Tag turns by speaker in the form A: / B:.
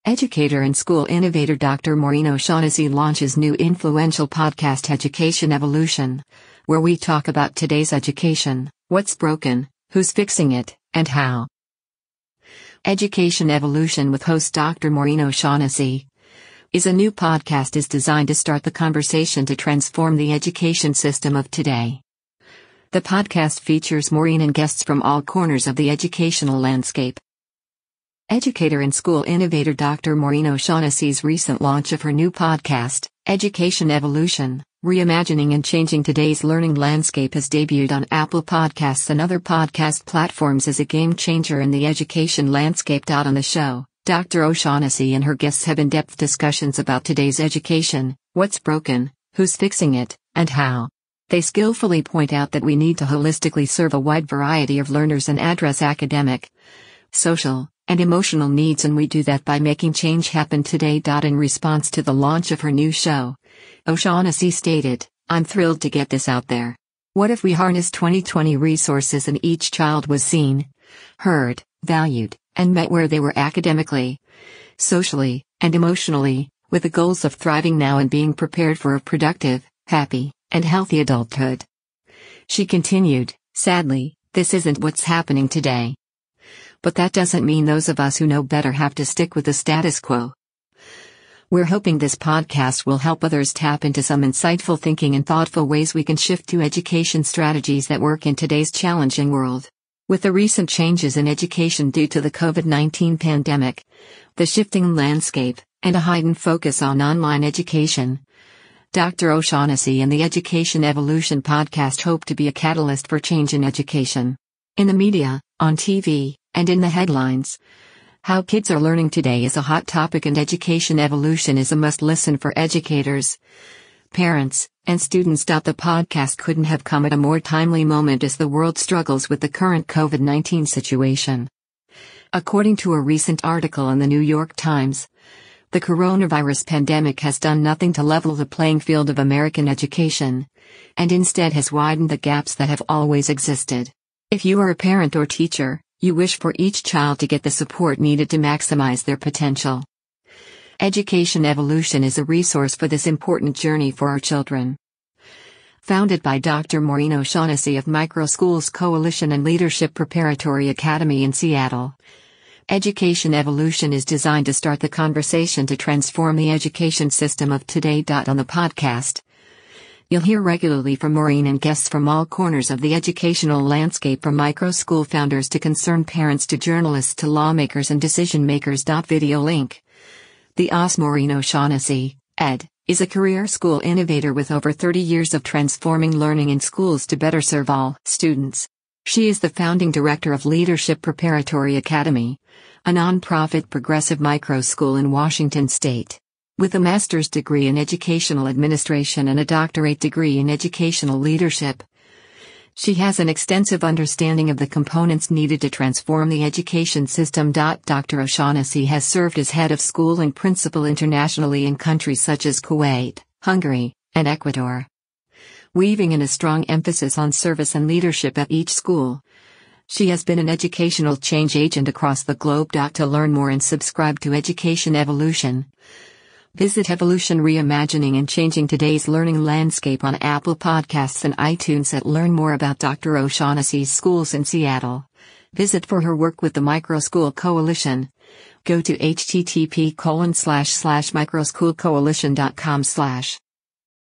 A: Educator and school innovator Dr. Maureen O'Shaughnessy launches new influential podcast Education Evolution, where we talk about today's education, what's broken, who's fixing it, and how. Education Evolution with host Dr. Maureen O'Shaughnessy is a new podcast designed to start the conversation to transform the education system of today. The podcast features Maureen and guests from all corners of the educational landscape. Educator and school innovator Dr. Maureen O'Shaughnessy's recent launch of her new podcast, Education Evolution, Reimagining and Changing Today's Learning Landscape, has debuted on Apple Podcasts and other podcast platforms as a game changer in the education landscape. On the show, Dr. O'Shaughnessy and her guests have in-depth discussions about today's education, what's broken, who's fixing it, and how. They skillfully point out that we need to holistically serve a wide variety of learners and address academic, social, and emotional needs, and we do that by making change happen today. In response to the launch of her new show, O'Shaughnessy stated, "I'm thrilled to get this out there. What if we harnessed 2020 resources and each child was seen, heard, valued, and met where they were academically, socially, and emotionally, with the goals of thriving now and being prepared for a productive, happy, and healthy adulthood." She continued, "Sadly, this isn't what's happening today. But that doesn't mean those of us who know better have to stick with the status quo. We're hoping this podcast will help others tap into some insightful thinking and thoughtful ways we can shift to education strategies that work in today's challenging world." With the recent changes in education due to the COVID-19 pandemic, the shifting landscape, and a heightened focus on online education, Dr. O'Shaughnessy and the Education Evolution podcast hope to be a catalyst for change in education. In the media, on TV, and in the headlines, how kids are learning today is a hot topic, and Education Evolution is a must-listen for educators, parents, and students. The podcast couldn't have come at a more timely moment as the world struggles with the current COVID-19 situation. According to a recent article in the New York Times, the coronavirus pandemic has done nothing to level the playing field of American education, and instead has widened the gaps that have always existed. If you are a parent or teacher, you wish for each child to get the support needed to maximize their potential. Education Evolution is a resource for this important journey for our children. Founded by Dr. Maureen O'Shaughnessy of Micro Schools Coalition and Leadership Preparatory Academy in Seattle, Education Evolution is designed to start the conversation to transform the education system of today. On the podcast, you'll hear regularly from Maureen and guests from all corners of the educational landscape, from micro school founders to concerned parents to journalists to lawmakers and decision makers. Video link. The Maureen O'Shaughnessy, Ed, is a career school innovator with over 30 years of transforming learning in schools to better serve all students. She is the founding director of Leadership Preparatory Academy, a nonprofit progressive micro school in Washington State. With a master's degree in educational administration and a doctorate degree in educational leadership, she has an extensive understanding of the components needed to transform the education system. Dr. O'Shaughnessy has served as head of school and principal internationally in countries such as Kuwait, Hungary, and Ecuador, weaving in a strong emphasis on service and leadership at each school. She has been an educational change agent across the globe. To learn more and subscribe to Education Evolution, visit Evolution Reimagining and Changing Today's Learning Landscape on Apple Podcasts and iTunes. Learn more about Dr. O'Shaughnessy's schools in Seattle. Visit for her work with the Micro School Coalition. Go to http://microschoolcoalition.com/